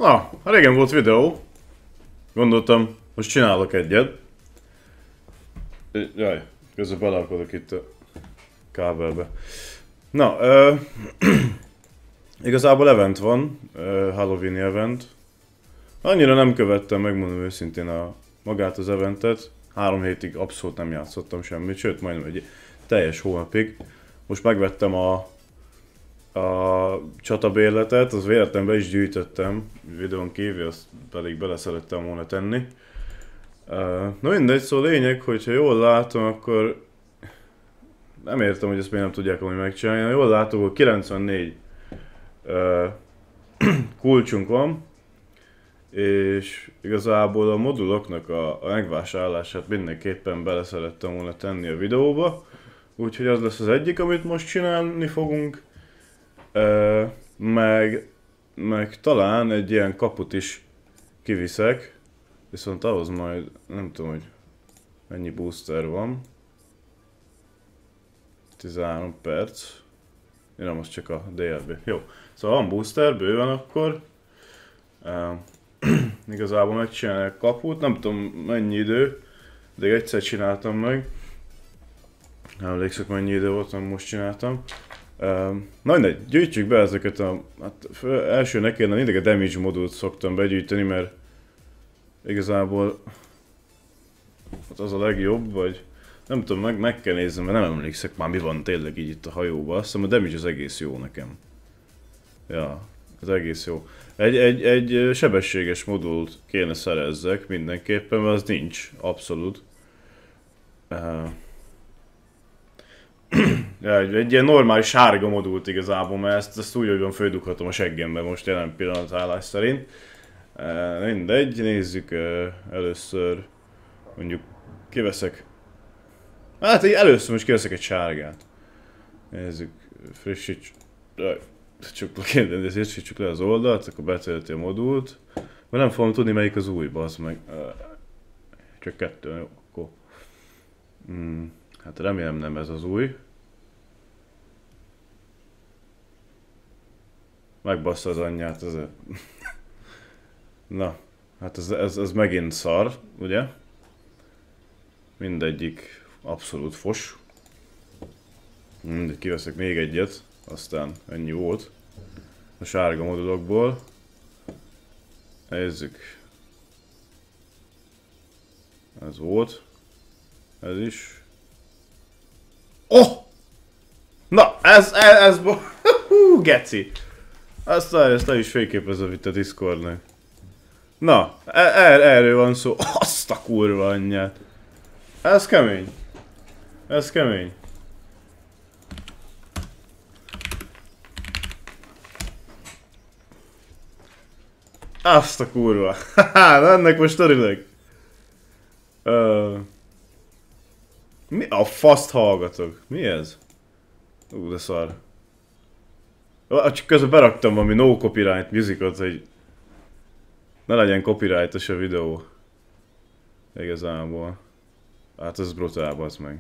Na, régen volt videó. Gondoltam, most csinálok egyet. Jaj, közben beleakadok itt a kábelbe. Na, igazából event van, Halloween event. Annyira nem követtem, megmondom őszintén magát az eventet. 3 hétig abszolút nem játszottam semmit, sőt majdnem egy teljes hónapig. Most megvettem a csatabérletet, az véletlenül be is gyűjtöttem, videón kívül, azt pedig bele szerettem volna tenni. Na mindegy, szóval lényeg, hogyha jól látom, akkor nem értem, hogy ezt miért nem tudják valami megcsinálni. Ha jól látom, hogy 94 kulcsunk van, és igazából a moduloknak a megvásárlását mindenképpen bele szerettem volna tenni a videóba. Úgyhogy az lesz az egyik, amit most csinálni fogunk. Meg talán egy ilyen kaput is kiviszek, viszont ahhoz majd nem tudom, hogy mennyi booster van. 13 perc. Nem, az csak a DLB. Jó, szóval van booster, bőven akkor. Igazából megcsinálni a kaput, nem tudom mennyi idő, de egyszer csináltam meg. Nem emlékszek mennyi idő volt, nem most csináltam. Na mindegy, gyűjtsük be ezeket hát első nekem mindig a damage modult szoktam begyűjteni, mert igazából hát az a legjobb, vagy nem tudom, meg kell néznem, mert nem emlékszek már mi van tényleg így itt a hajóban. Azt hiszem a damage az egész jó nekem. Ja, az egész jó. Egy sebességes modult kéne szerezzek mindenképpen, mert az nincs, abszolút. Ja, egy ilyen normális sárga modult igazából, mert ezt úgy, hogy van földughatom a seggembe most jelen pillanatállás szerint. Mindegy, nézzük először, mondjuk kiveszek. Hát így először most kiveszek egy sárgát. Nézzük, frissíts. Frissítsük le az oldalt, akkor betölti a modult. Mert nem fogom tudni melyik az új, bazd meg. Csak 2, jó, akkor. Hát remélem nem ez az új. Megbassza az anyját ez. Na, hát ez megint szar, ugye? Mindegyik abszolút fos. Mindegy, kiveszek még egyet, aztán ennyi volt. A sárga modulokból. Nézzük. Ez volt. Ez is. Oh! Na, ez geci! Ezt le is fényképezem itt a Discordnak. Na, erről van szó. Azt a kurva anyját. Ez kemény. Ez kemény. Azt a kurva. Haha, ennek most örülök. Mi a faszt hallgatok? Mi ez? De szar. Csak közben beraktam valami no copyright musicot, hogy ne legyen copyrightos a videó. Igazából. Hát ez brutál, bazd meg.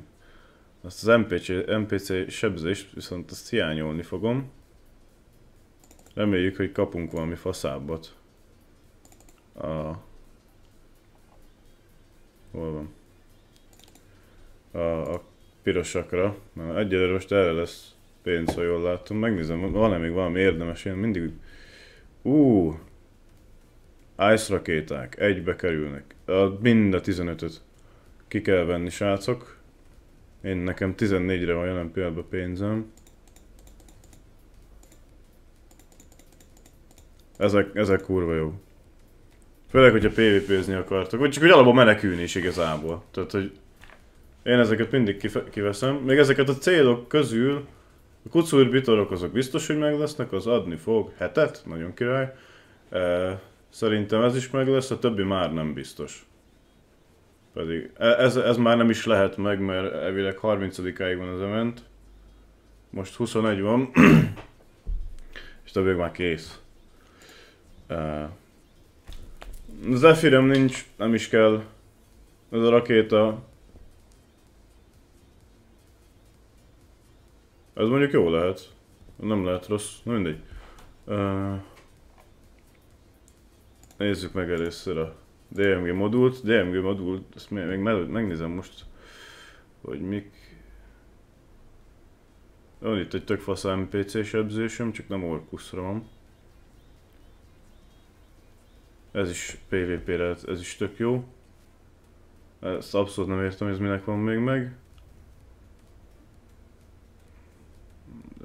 Azt az NPC sebzést viszont azt hiányolni fogom. Reméljük, hogy kapunk valami faszábbat. Hol van? A pirosakra. Egyelőre most erre lesz pénz, ha jól látom. Megnézem, van-e még valami érdemes? Én mindig... Ice rakéták. Egybe kerülnek. Mind a 15-öt ki kell venni, srácok. Nekem 14-re van jelen pillanatban pénzem. Ezek kurva jó. Főleg, hogyha PvP-zni akartok, vagy csak hogy alapból menekülni is igazából. Tehát, hogy én ezeket mindig kiveszem. Még ezeket a célok közül a kucúr bitorok azok biztos, hogy meg lesznek, az adni fog 7-et, nagyon király. Szerintem ez is meg lesz, a többi már nem biztos. Pedig ez már nem is lehet meg, mert elvileg 30-áig van az event. Most 21 van. És többé már kész. Zephyrem nincs, nem is kell. Ez a rakéta. Ez mondjuk jó lehet. Nem lehet rossz, na mindegy. Nézzük meg először a DMG modult. DMG modult, ezt még megnézem most, hogy mik. Van itt egy tök fasz NPC-s edzésem, csak nem Orkuszra van. Ez is PvP-re, ez is tök jó. Ezt abszolút nem értem, hogy ez minek van még meg.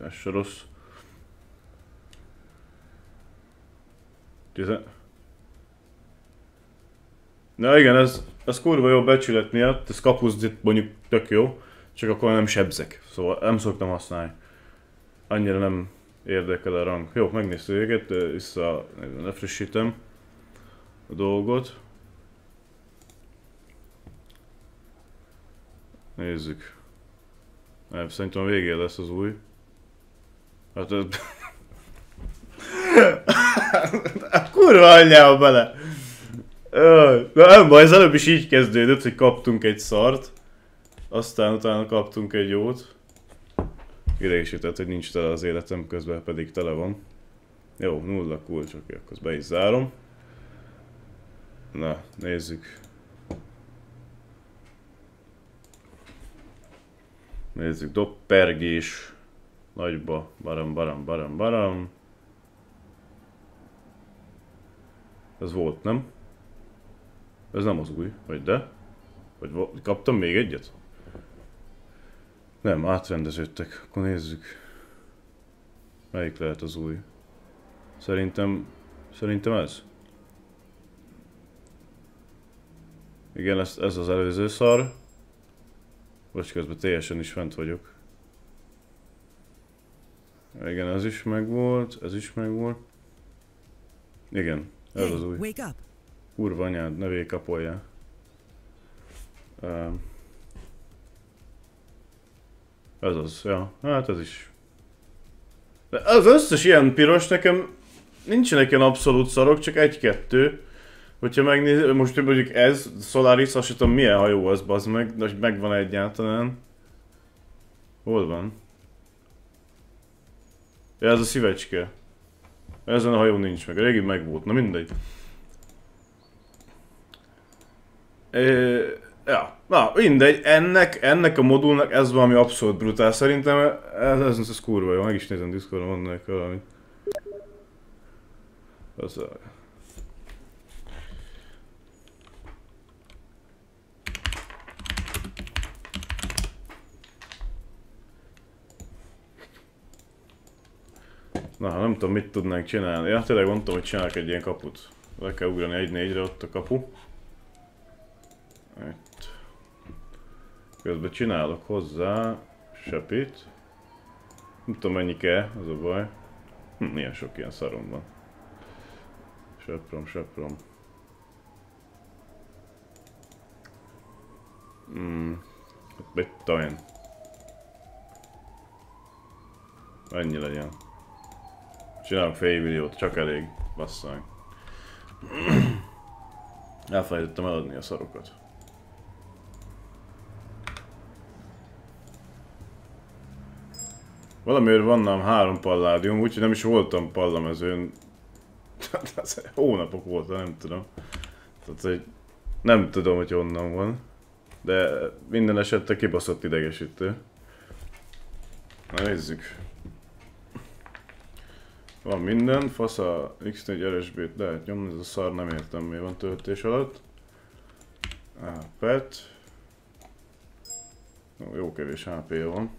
Ez se rossz. Na igen, ez kurva jó becsület miatt, ez kapuzdit mondjuk tök jó, csak akkor nem sebzek, szóval nem szoktam használni. Annyira nem érdekel a rang. Jó, megnéztük őket, lefrissítem a dolgot. Nézzük. Szerintem a végén lesz az új. Hát ez... Kurva anyjába bele! Nem baj, ez előbb is így kezdődött, hogy kaptunk egy szart. Aztán utána kaptunk egy jót. Idegesített, hogy nincs tele az életem, közben pedig tele van. Jó, 0 kulcs, oké, akkor azt be is zárom. Na, nézzük. Nézzük, doppergés. Nagyba, baram. Ez volt, nem? Ez nem az új, vagy de? Vagy kaptam még egyet? Nem, átrendeződtek. Akkor nézzük. Melyik lehet az új? Szerintem ez. Igen, ez az előző szar. Vagy közben teljesen is fent vagyok. Igen, ez is megvolt, ez is megvolt. Igen, ez az új. Kurva anyád, ne végkapoljál. Ez az, ja, hát ez is. De az összes ilyen piros nekem nincsenek ilyen abszolút szarok, csak egy-kettő. Hogyha megnézzük, most mondjuk ez, Solaris, azt sem tudom milyen hajó az, bazd meg, de megvan egyáltalán. Hol van? Ja, ez a szívecske. Ezen a hajó nincs meg, a régi meg volt, na mindegy. Ja, na mindegy, ennek a modulnak ez valami abszolút brutál, szerintem ez kurva jó, meg is nézem Discordon, van valami. Az a... Na, nem tudom mit tudnánk csinálni. Ja, tényleg mondtam, hogy csinálok egy ilyen kaput. Le kell ugrani 1-4-re, ott a kapu. Itt. Közben csinálok hozzá sepit. Nem tudom mennyi kell, az a baj. Milyen sok ilyen szarom van. Seprom. Mit tudom én. Ennyi legyen. Csinálok fél milliót, csak elég, basszánk. Elfelejtettem eladni a szarokat. Valamiért van nálam 3 palládium, úgyhogy nem is voltam pallamezőn. Hónapok voltam, nem tudom. Tehát, hogy nem tudom, hogy honnan van. De minden esetre kibaszott idegesítő. Na nézzük. Van minden, fasz a X4 RSB-t lehet nyomni, ez a szar nem értem mi van töltés alatt. Pet. Jó kevés HP-ja van.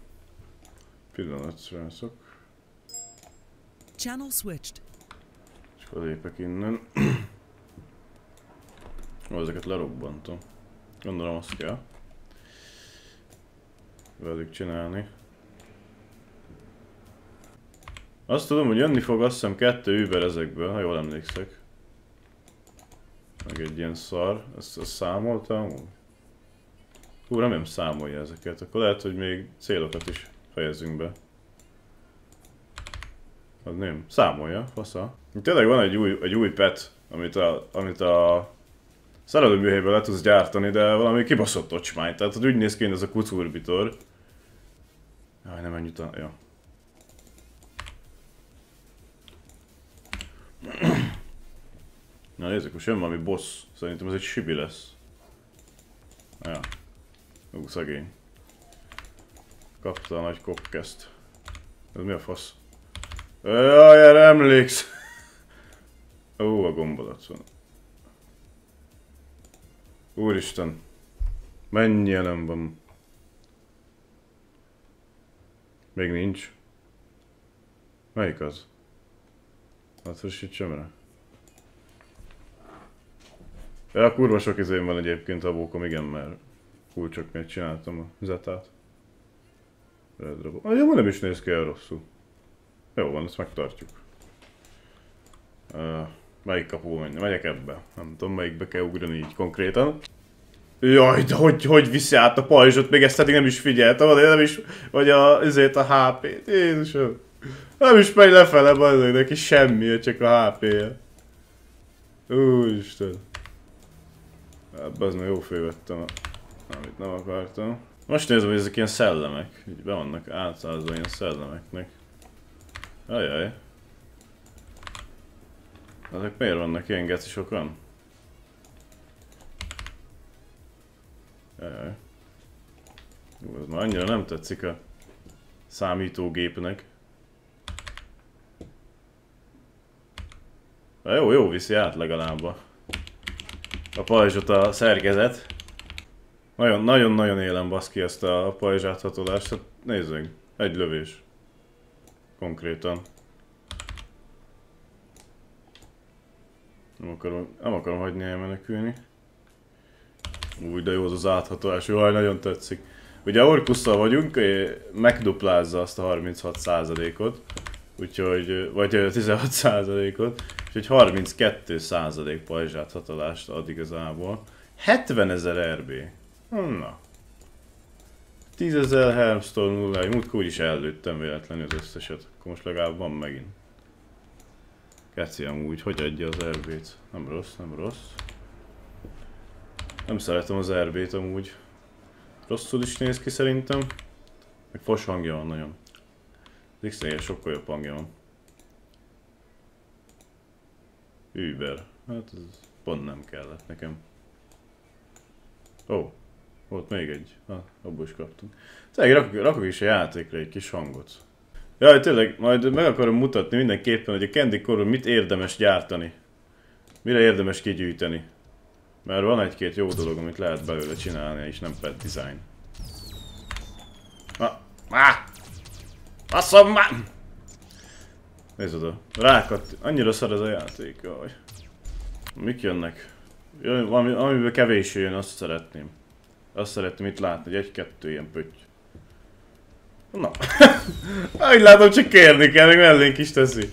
Pillanat, srácok. Channel switched. És akkor lépek innen. Ezeket lerobbantom. Gondolom azt kell velük csinálni. Azt tudom, hogy jönni fog azt hiszem 2 Uber ezekből, ha jól emlékszek. Meg egy ilyen szar. Ezt számoltam? Hú, remélem számolja ezeket. Akkor lehet, hogy még célokat is fejezünk be. Az nem. Számolja, fasza. Tényleg van egy új pet, amit a szerelőműhelyben le tudsz gyártani, de valami kibaszott ocsmány. Tehát úgy néz ki, ez a kucurbitor. Jaj, nem ennyit a... Ja. Na nézzük, most jön valami boss. Szerintem ez egy sibi lesz. Ja. Szegény. Kapta a nagy kokkeszt. Ez mi a fasz? Jaj, erre emléksz! Ó, a gombolat van. Úristen. Mennyi elem van. Még nincs. Melyik az? Hát frissítsem rá. Ja, kurva sok izém van egyébként a bókom, igen, mert kulcsok miatt csináltam a zetát. Jó, nem is néz ki el rosszul. Jó van, ezt megtartjuk. Melyik kapu megyek ebbe? Nem tudom, melyikbe kell ugrani így konkrétan. Jaj, de hogy viszi át a pajzsot, még ezt eddig nem is figyeltem, nem is, vagy ezért a HP-t, Jézusom. Nem is megy lefele, bazdmeg, neki semmi, csak a HP-je. Úristen. Bazdmeg, jó fölvettem, amit nem akartam. Most nézem, hogy ezek ilyen szellemek, így be vannak átszázva ilyen szellemeknek. Ajaj. Ezek miért vannak ilyen geci sokan? Ajaj. Ez már annyira nem tetszik a számítógépnek. De jó viszi át legalább a pajzsot a szerkezet. Nagyon-nagyon élen baszki ezt a pajzsáthatolást, hát nézzük, egy lövés. Konkrétan. Nem akarom hagyni elmenekülni. Úgy, de jó az áthatolás, jaj, nagyon tetszik. Ugye Orkusszal vagyunk, megduplázza azt a 36%-ot, úgyhogy, vagy 16%-ot, úgyhogy 32% pajzsáthatolást ad igazából. 70.000 RB. Na. 10.000 Helmstone 0, múltkor úgyis ellőttem véletlenül az összeset, akkor most legalább van megint. Keci amúgy, hogy adja az RB-t? Nem rossz, nem rossz. Nem szeretem az RB-t amúgy. Rosszul is néz ki szerintem. Meg fos hangja van nagyon. Az X-nél sokkal jobb hangja van. Uber. Hát ez pont nem kellett nekem. Ó, volt még egy. Abból is kaptunk. Tényleg rakok is a játékra egy kis hangot. Jaj, tényleg, majd meg akarom mutatni mindenképpen, hogy a Candy Core-ról mit érdemes gyártani. Mire érdemes kigyűjteni. Mert van egy-két jó dolog, amit lehet belőle csinálni, és nem pet design. Basszom már! Nézd oda, rákat, annyira szar ez a játék, jaj. Mik jönnek? Jön, amiben kevés jön, azt szeretném. Azt szeretném itt látni, hogy egy-kettő ilyen pötty. Na, ahogy látom, csak kérni kell, még mellénk is teszi.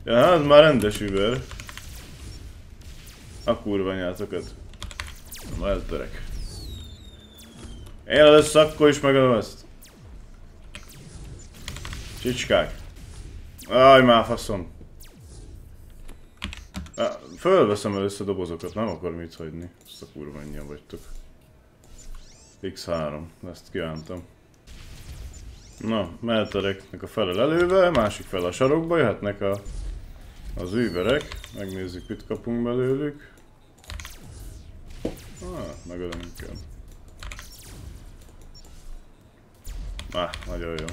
Ja, az már rendes Uber. A kurva anyátokat. Na, eltörek. Én először akkor is megadom ezt. Csicskák. Aj, már faszom. Fölveszem először dobozokat, nem akarom itt hagyni. Ezt a kurva annyian vagytok. X3, ezt kívántam. Na, meltereknek a fele lelőve, másik fel a sarokba, jöhetnek az überek. Megnézzük, mit kapunk belőlük. Megadom inkább. Nagyon jó.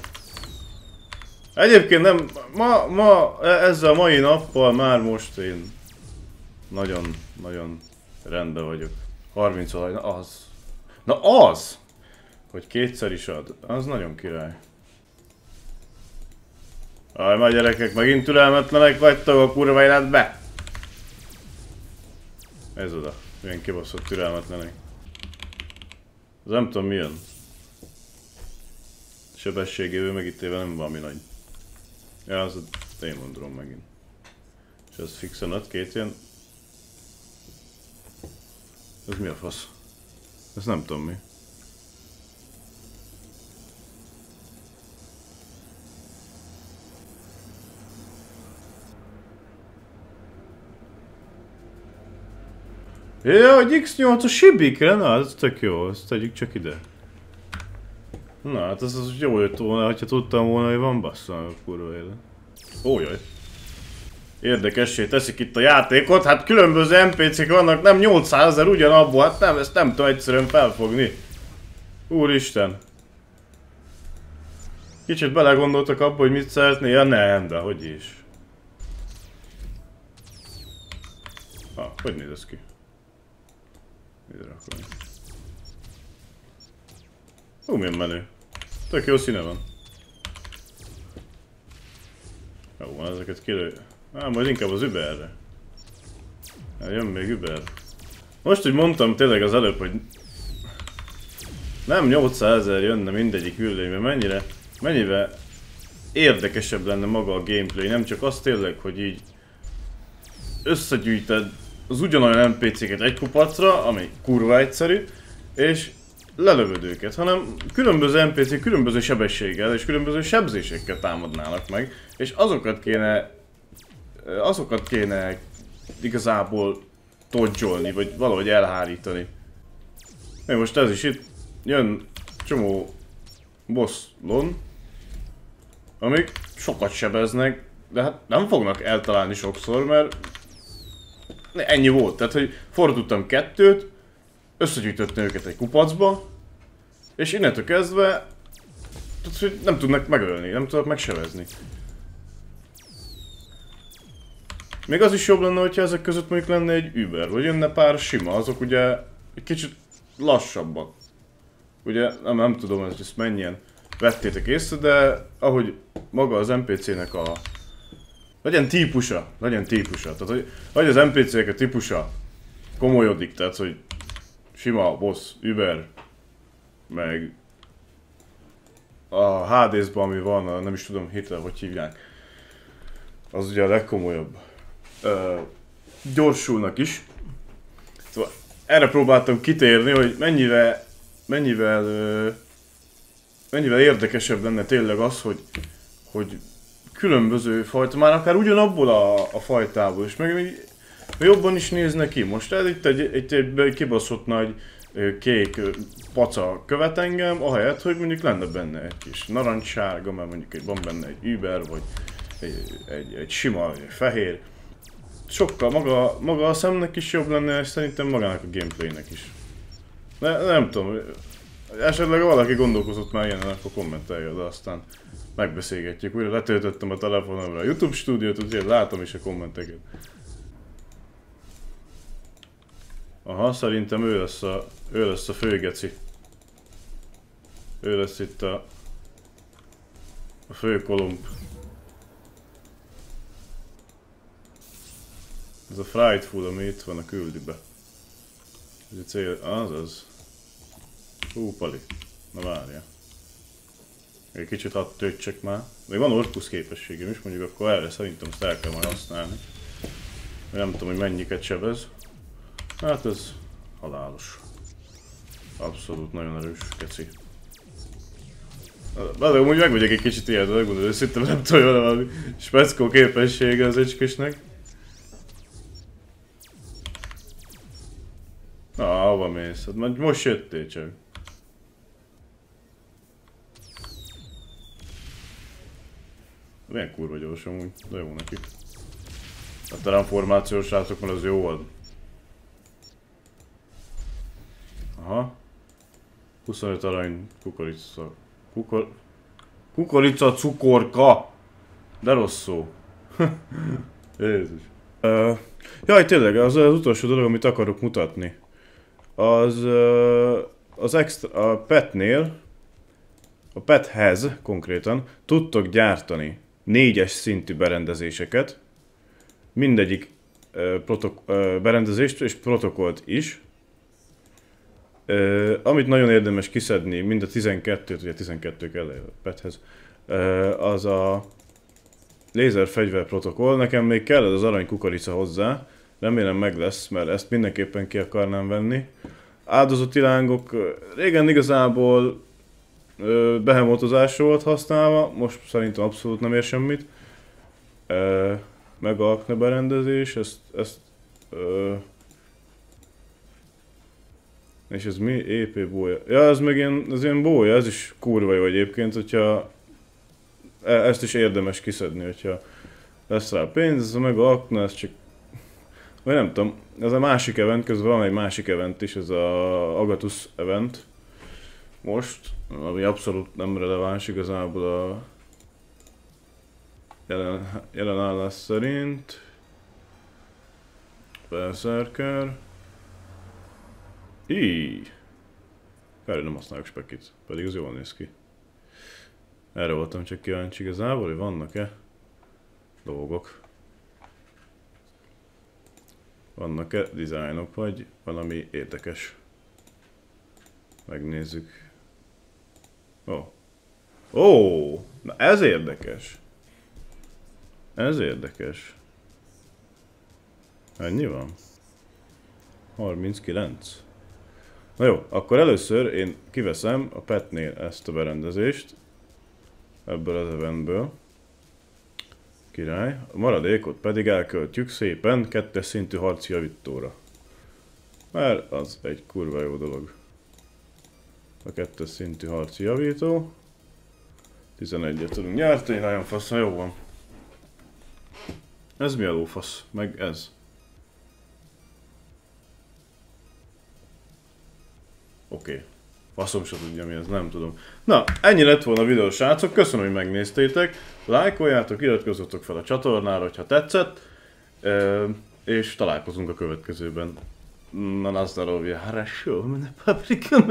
Egyébként nem, ezzel a mai nappal már most én nagyon rendben vagyok. 30 olaj, na az. Na az! Hogy kétszer is ad, az nagyon király. Aj, már gyerekek, megint türelmetlenek vagytok a kurva életbe! Ez oda, milyen kibaszott türelmetlenek. Az nem tudom milyen. Sebességével megítélve nem valami nagy. Ja, az a Demon Drone megint. És ez fixen ad két ilyen. Ez mi a fasz? Ez nem tudom mi. Ja, hogy X8 a sibikre? Na, ez tök jó, ezt tegyük csak ide. Na, hát ez jó jött volna, hogyha tudtam volna, hogy van bassza a kurva élet. Ó, jaj. érdekessé teszik itt a játékot. Hát különböző NPC-k vannak, nem 800 000 ugyanabból, hát nem, ezt nem tudom egyszerűen felfogni. Úristen. Kicsit belegondoltak abba, hogy mit szeretné, ja nem, de hogy is. Hogy néz ez ki? Milyen menő. Tök jó színe van. Jó van, ezeket kilő. Majd inkább az Uberre. Jön még Uber. Most, hogy mondtam tényleg az előbb, hogy nem 800 000 jönne mindegyik ülőjében, mennyivel érdekesebb lenne maga a gameplay, nem csak az tényleg, hogy így összegyűjted az ugyanolyan NPC-ket egy kupacra, ami kurva egyszerű, és lelövöd őket, hanem különböző NPC különböző sebességgel és különböző sebzésekkel támadnának meg, és azokat kéne igazából dodge-olni, vagy valahogy elhárítani. Még most ez is itt jön csomó bosslon, amik sokat sebeznek, de hát nem fognak eltalálni sokszor, mert ennyi volt. Tehát, hogy fordultam kettőt, összegyűjtöttem őket egy kupacba, és innentől kezdve tehát, hogy nem tudnak megölni, nem tudnak megsebezni. Még az is jobb lenne, hogyha ezek között mondjuk lenne egy Uber, vagy jönne pár sima, azok ugye egy kicsit lassabbak. Ugye nem tudom, hogy ezt mennyien vettétek észre, de ahogy maga az NPC-nek a... Legyen típusa. Tehát, hogy az NPC-nek a típusa komolyodik, tehát, hogy sima, boss, Uber, meg a Hades-ban, ami van, nem is tudom hirtelen, hogy hívják. Az ugye a legkomolyabb. Gyorsulnak is. Szóval erre próbáltam kitérni, hogy mennyivel érdekesebb lenne tényleg az, hogy különböző fajta, már akár ugyanabból a fajtából is, meg még jobban is nézne ki. Most ez itt egy kibaszott nagy kék paca követ engem, ahelyett, hogy mondjuk lenne benne egy kis narancssárga, mert mondjuk van benne egy Uber, vagy egy sima, egy fehér. Sokkal maga a szemnek is jobb lenne, és szerintem magának a gameplaynek is. Nem tudom, esetleg valaki gondolkozott már ilyenen, akkor kommentelje, de aztán megbeszélgetjük. Újra letöltöttem a telefonomra a YouTube stúdiót, úgyhogy látom is a kommenteket. Aha, szerintem ő lesz a főgeci. Ő lesz itt a fő kolomb. Ez a Frightful, ami itt van a küldibe. Ez a cél... az. Pali. Na várja. Egy kicsit hadd töltsek már. Még van Orpus képességem is, mondjuk akkor erre szerintem azt el kell majd használni. Nem tudom, hogy mennyiket sebez. Hát ez halálos. Abszolút nagyon erős keci. De amúgy meg vagyok egy kicsit ilyen, de megmondom őszintén, nem tudom, hogy valami speckó képessége az öcskisnek. Hova mész? Hát most jöttél csak. Milyen kurva gyors amúgy, de jó neki. A transformációs srácokban az jó volt. Aha. 25 arany kukorica. Kukorica cukorka! De rossz szó. Jézus. Jaj, tényleg, az utolsó dolog, amit akarok mutatni. Az extra, a petnél, a pethez konkrétan tudtok gyártani 4-es szintű berendezéseket, mindegyik berendezést és protokollt is, amit nagyon érdemes kiszedni, mind a 12-t, ugye 12 kell a pethez, az a lézerfegyver protokoll. Nekem még kell az arany kukorica hozzá, remélem meg lesz, mert ezt mindenképpen ki akarnám venni. Áldozati lángok régen igazából behemotozásra volt használva, most szerintem abszolút nem ér semmit. Meg a akne berendezés, és ez mi? EP bója. Ja, ez meg ilyen bója, ez is kurva jó egyébként, hogyha ezt is érdemes kiszedni, hogyha lesz rá pénz, ez a meg a akna, ez csak... Vagy nem tudom, ez a másik event, közben van egy másik event is, ez a Agatus event. Most, ami abszolút nem releváns igazából a jelen állás szerint. Berserker. Íj! Kár, nem használok spekit, pedig az jól néz ki. Erre voltam csak kíváncsi igazából, hogy vannak-e dolgok. Vannak-e dizájnok, vagy valami érdekes. Megnézzük. Ó, na ez érdekes. Ez érdekes. Ennyi van? 39. Na jó, akkor először én kiveszem a petnél ezt a berendezést. Ebből az eventből. Király. A maradékot pedig elköltjük szépen 2-es szintű harci javítóra. Mert az egy kurva jó dolog. A 2-es szintű harci javító. 11-et tudunk nyerteni, nagyon faszon, jó van. Ez mi a lófasz? Meg ez. Oké. Faszom se tudja mi ez, nem tudom. Na, ennyi lett volna a videó, srácok. Köszönöm, hogy megnéztétek. Lájkoljátok, iratkozzatok fel a csatornára, ha tetszett. És találkozunk a következőben. Na, nazdarovja, хорошо, у меня паприка,